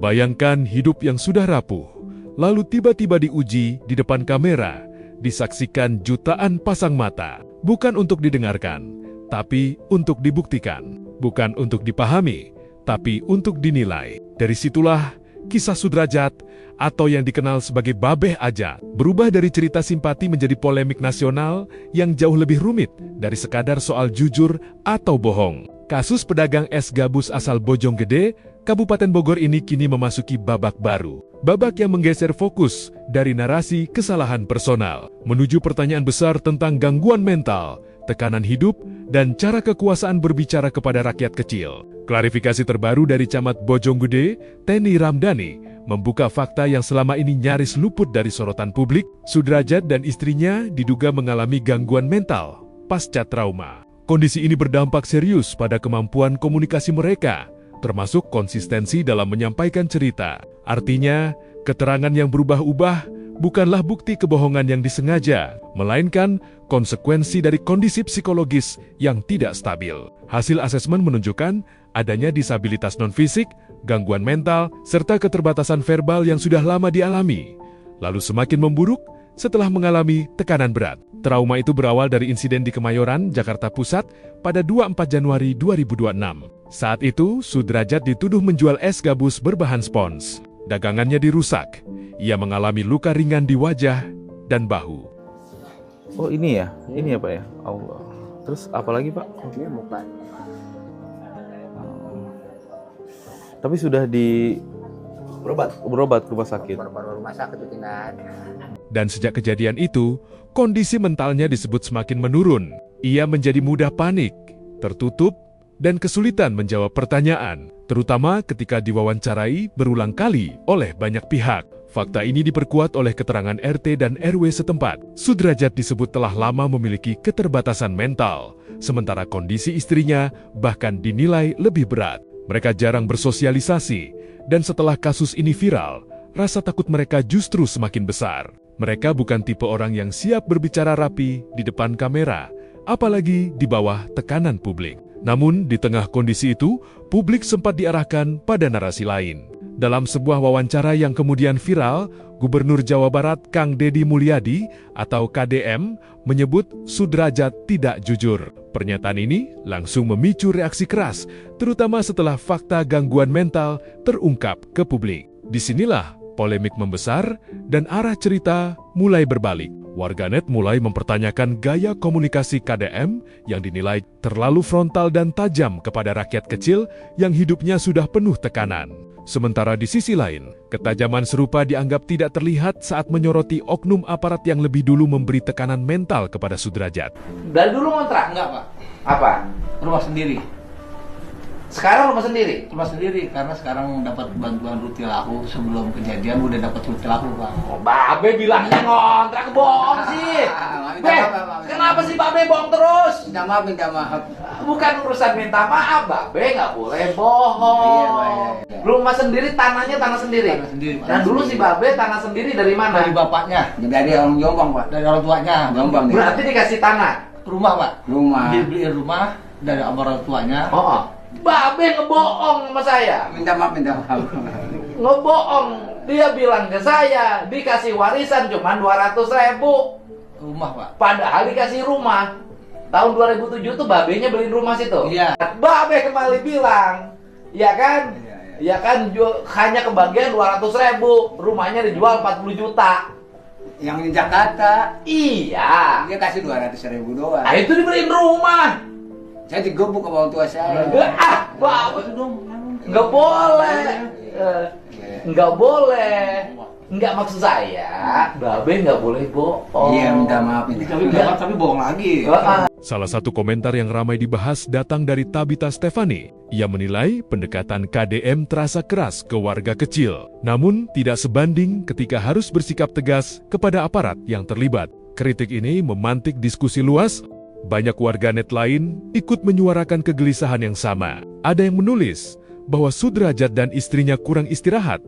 Bayangkan hidup yang sudah rapuh, lalu tiba-tiba diuji di depan kamera, disaksikan jutaan pasang mata, bukan untuk didengarkan, tapi untuk dibuktikan, bukan untuk dipahami, tapi untuk dinilai. Dari situlah kisah Sudrajat atau yang dikenal sebagai Babeh Ajat berubah dari cerita simpati menjadi polemik nasional yang jauh lebih rumit dari sekadar soal jujur atau bohong. Kasus pedagang es gabus asal Bojonggede, Kabupaten Bogor ini kini memasuki babak baru. Babak yang menggeser fokus dari narasi kesalahan personal menuju pertanyaan besar tentang gangguan mental, tekanan hidup, dan cara kekuasaan berbicara kepada rakyat kecil. Klarifikasi terbaru dari Camat Bojonggede, Teni Ramdhani, membuka fakta yang selama ini nyaris luput dari sorotan publik. Sudrajat dan istrinya diduga mengalami gangguan mental pasca trauma. Kondisi ini berdampak serius pada kemampuan komunikasi mereka, termasuk konsistensi dalam menyampaikan cerita. Artinya, keterangan yang berubah-ubah bukanlah bukti kebohongan yang disengaja, melainkan konsekuensi dari kondisi psikologis yang tidak stabil. Hasil asesmen menunjukkan adanya disabilitas non-fisik, gangguan mental, serta keterbatasan verbal yang sudah lama dialami, lalu semakin memburuk setelah mengalami tekanan berat. Trauma itu berawal dari insiden di Kemayoran, Jakarta Pusat pada 24 Januari 2026. Saat itu, Sudrajat dituduh menjual es gabus berbahan spons. Dagangannya dirusak. Ia mengalami luka ringan di wajah dan bahu. Oh ini ya Pak ya? Allah. Terus apa lagi Pak? Ini muka. Tapi sudah berobat ke rumah sakit. Baru rumah sakit itu tinggal. Dan sejak kejadian itu, kondisi mentalnya disebut semakin menurun. Ia menjadi mudah panik, tertutup, dan kesulitan menjawab pertanyaan, terutama ketika diwawancarai berulang kali oleh banyak pihak. Fakta ini diperkuat oleh keterangan RT dan RW setempat. Sudrajat disebut telah lama memiliki keterbatasan mental, sementara kondisi istrinya bahkan dinilai lebih berat. Mereka jarang bersosialisasi, dan setelah kasus ini viral, rasa takut mereka justru semakin besar. Mereka bukan tipe orang yang siap berbicara rapi di depan kamera, apalagi di bawah tekanan publik. Namun, di tengah kondisi itu, publik sempat diarahkan pada narasi lain. Dalam sebuah wawancara yang kemudian viral, Gubernur Jawa Barat Kang Deddy Mulyadi atau KDM menyebut Sudrajat tidak jujur. Pernyataan ini langsung memicu reaksi keras, terutama setelah fakta gangguan mental terungkap ke publik. Disinilah polemik membesar dan arah cerita mulai berbalik. Warganet mulai mempertanyakan gaya komunikasi KDM yang dinilai terlalu frontal dan tajam kepada rakyat kecil yang hidupnya sudah penuh tekanan. Sementara di sisi lain, ketajaman serupa dianggap tidak terlihat saat menyoroti oknum aparat yang lebih dulu memberi tekanan mental kepada Sudrajat. Dari dulu ngontrak? Enggak, Pak. Apa? Rumah sendiri. Sekarang rumah sendiri? Rumah sendiri, karena sekarang dapat bantuan Rutilahu. Sebelum kejadian udah dapat Rutilahu, Bang. Oh, Babe bilangnya ngontrak, bohong sih. Kenapa sih Babe bohong terus? Minta maaf. Bukan urusan minta maaf, Babe nggak boleh bohong. Iya. Rumah sendiri, tanahnya tanah sendiri. Tanah sendiri, Pak. Dan dulu si Babe tanah sendiri dari mana? Dari bapaknya, Dari orang Jombang, Pak. dari orang tuanya. Jombang. Berarti dikasih tanah. Rumah, Pak. Rumah. Dibeliin rumah dari orang tuanya. Oh. Babe ngebohong sama saya. Minta maaf. Ngebohong. Dia bilang ke saya dikasih warisan cuma 200.000. Rumah, Pak. Padahal dikasih rumah. Tahun 2007 tuh babenya beliin rumah situ. Iya. Babe kembali bilang, ya kan? Ya kan hanya kebagian 200.000. Rumahnya dijual 40 juta. Yang di Jakarta, Iya. dia kasih 200.000 doang. Nah, itu dibeliin rumah. Saya digebuk sama orang tua saya. Babe nggak boleh. Nggak boleh. Nggak maksud saya, Babe nggak boleh bohong. Iya, minta maaf. Tapi bohong lagi. Salah satu komentar yang ramai dibahas datang dari Tabita Stefani. Ia menilai pendekatan KDM terasa keras ke warga kecil, namun tidak sebanding ketika harus bersikap tegas kepada aparat yang terlibat. Kritik ini memantik diskusi luas. Banyak warganet lain ikut menyuarakan kegelisahan yang sama. Ada yang menulis bahwa Sudrajat dan istrinya kurang istirahat,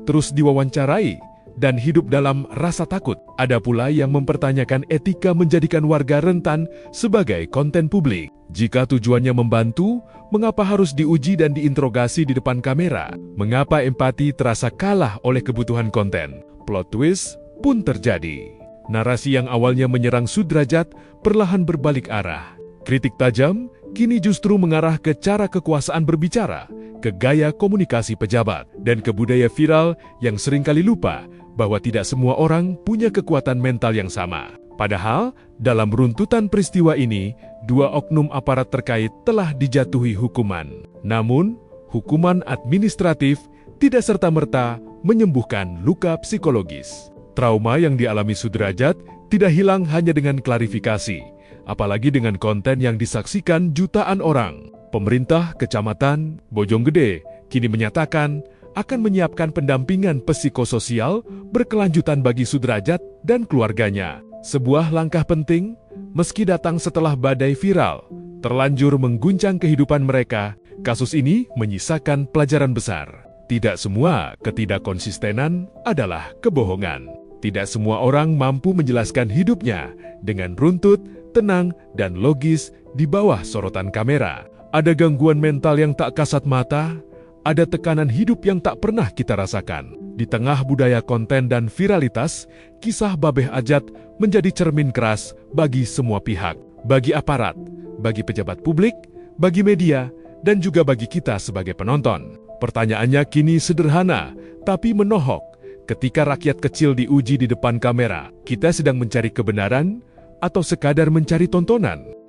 terus diwawancarai, dan hidup dalam rasa takut. Ada pula yang mempertanyakan etika menjadikan warga rentan sebagai konten publik. Jika tujuannya membantu, mengapa harus diuji dan diinterogasi di depan kamera? Mengapa empati terasa kalah oleh kebutuhan konten? Plot twist pun terjadi. Narasi yang awalnya menyerang Sudrajat perlahan berbalik arah. Kritik tajam kini justru mengarah ke cara kekuasaan berbicara, ke gaya komunikasi pejabat, dan ke budaya viral yang seringkali lupa bahwa tidak semua orang punya kekuatan mental yang sama. Padahal, dalam runtutan peristiwa ini, 2 oknum aparat terkait telah dijatuhi hukuman. Namun, hukuman administratif tidak serta-merta menyembuhkan luka psikologis. Trauma yang dialami Sudrajat tidak hilang hanya dengan klarifikasi, apalagi dengan konten yang disaksikan jutaan orang. Pemerintah Kecamatan Bojonggede kini menyatakan akan menyiapkan pendampingan psikososial berkelanjutan bagi Sudrajat dan keluarganya. Sebuah langkah penting, meski datang setelah badai viral, terlanjur mengguncang kehidupan mereka, kasus ini menyisakan pelajaran besar. Tidak semua ketidakkonsistenan adalah kebohongan. Tidak semua orang mampu menjelaskan hidupnya dengan runtut, tenang, dan logis di bawah sorotan kamera. Ada gangguan mental yang tak kasat mata, ada tekanan hidup yang tak pernah kita rasakan. Di tengah budaya konten dan viralitas, kisah Babeh Ajat menjadi cermin keras bagi semua pihak. Bagi aparat, bagi pejabat publik, bagi media, dan juga bagi kita sebagai penonton. Pertanyaannya kini sederhana, tapi menohok. Ketika rakyat kecil diuji di depan kamera, kita sedang mencari kebenaran atau sekadar mencari tontonan?